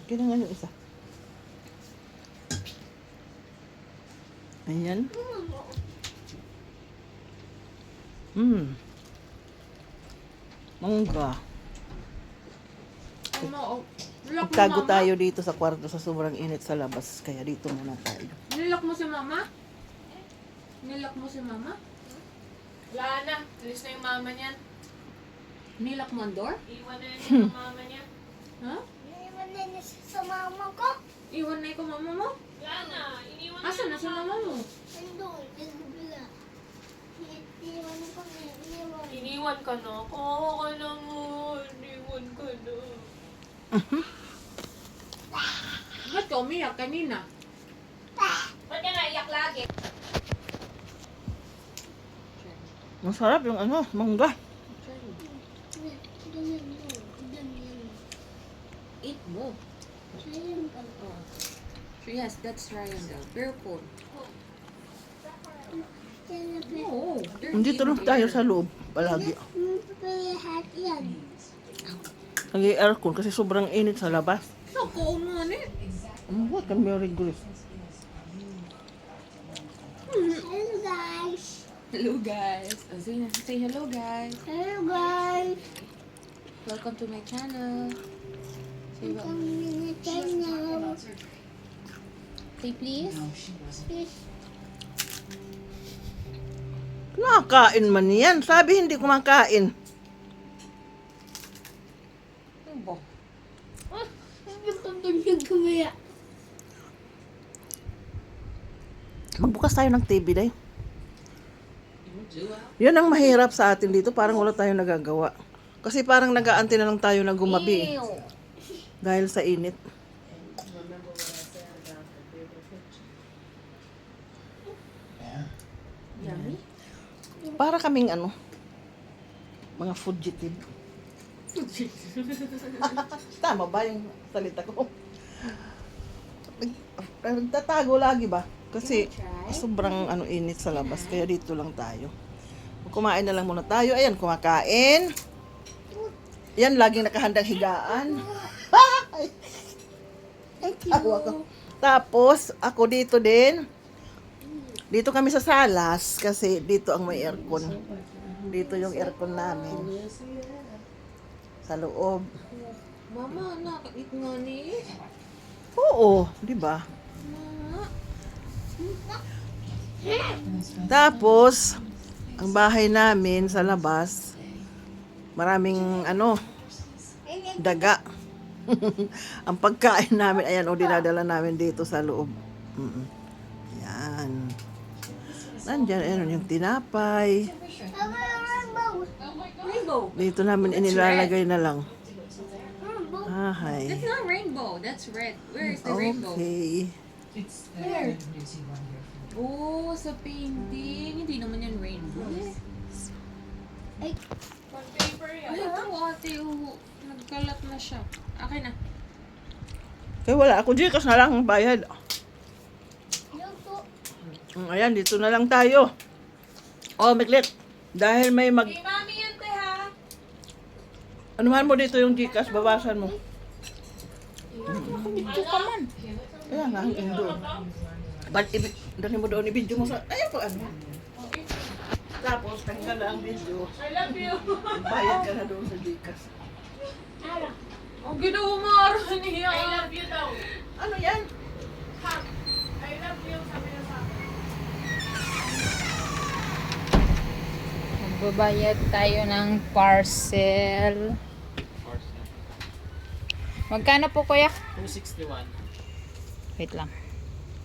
Kaya nga yung isa. Ayan. Mangga. Magtago tayo dito sa kwarto sa sobrang init sa labas. Kaya dito muna tayo. Nilak mo si mama? Nilak mo si mama? Wala na. Alis na yung mama niyan. Nilak mo ang door? Iwan na yun yung mama niya. Ha? Iwan na niya sa mama ko. Iwan na ikaw mama mo? Wala na. Iniwan Asan na si mama mo? Nandun, nagubila. Iwan ko na, iwan. Iniwan ka na. Oo ka naman. Iniwan ka na. Ba't ka umiyak kanina? Ba't ka naiyak lagi? Masarap yung mangga. Eat mo. Yes, that's triangle. Careful. No. Dito lang tayo sa loob. Palagi. Lahat yan. Nag-aircon kasi sobrang init sa labas. Naku, man eh. What can be rigorous? Hello guys. Hello guys. Oh, say hello guys. Hello guys. Welcome to my channel. Say what? Kami na channel. Say please. Kumakain man yan. Sabi hindi kumakain. Ano ba? Nagpapagod yung kumaya. Magbukas tayo ng TV, day. Yun ang mahirap sa atin dito. Parang wala tayong nagagawa. Kasi parang nag-aantay na lang tayo na gumabi. Eh. Dahil sa init. Yummy. Para kaming mga fugitive. Tama ba yung salita ko? Nagtatago lagi ba? Kasi sobrang init sa labas. Kaya dito lang tayo. Kumain na lang muna tayo. Ayan, kumakain. Yan, laging nakahandang higaan. Ay, tawa ko. Tapos, ako dito din. Dito kami sa salas kasi dito ang may aircon. Dito yung aircon namin. Sa loob. Mama, nakakit nga ni. Oo, di ba? Tapos, ang bahay namin sa labas, maraming daga. Ang pagkain namin, ayan, dinadala namin dito sa loob. Yan. Nandiyan, ayan, yung tinapay. Rainbow. Dito namin inilalagay na lang. Ahay. That's not rainbow. That's red. Where is the rainbow? Okay. Where? Oh, sa painting. Hindi naman yan rainbow. On paper yan. Ay, ito ate. Oh, nagkalat na siya. Akin na. Kaya wala ako, Gcash na lang ang bayad. Luto. Ayan, dito na lang tayo. Oh, Miklit. Dahil may Hey, mami yan, te, ha? anuhan mo dito yung Gcash, bawasan mo. Ito ka man. Kaya nga, ang indo. Ba't dali mo doon i-video mo sa... Ayan po, Tapos, tanggal ang video. I love you. Bayad ka na doon sa Gcash. Ang ginawa mo araw niya. I love you daw. Ano yan? Hug. I love you. Sabi na sa akin. Magbabayad tayo ng parcel. Magkano po kuya? 261. Wait lang.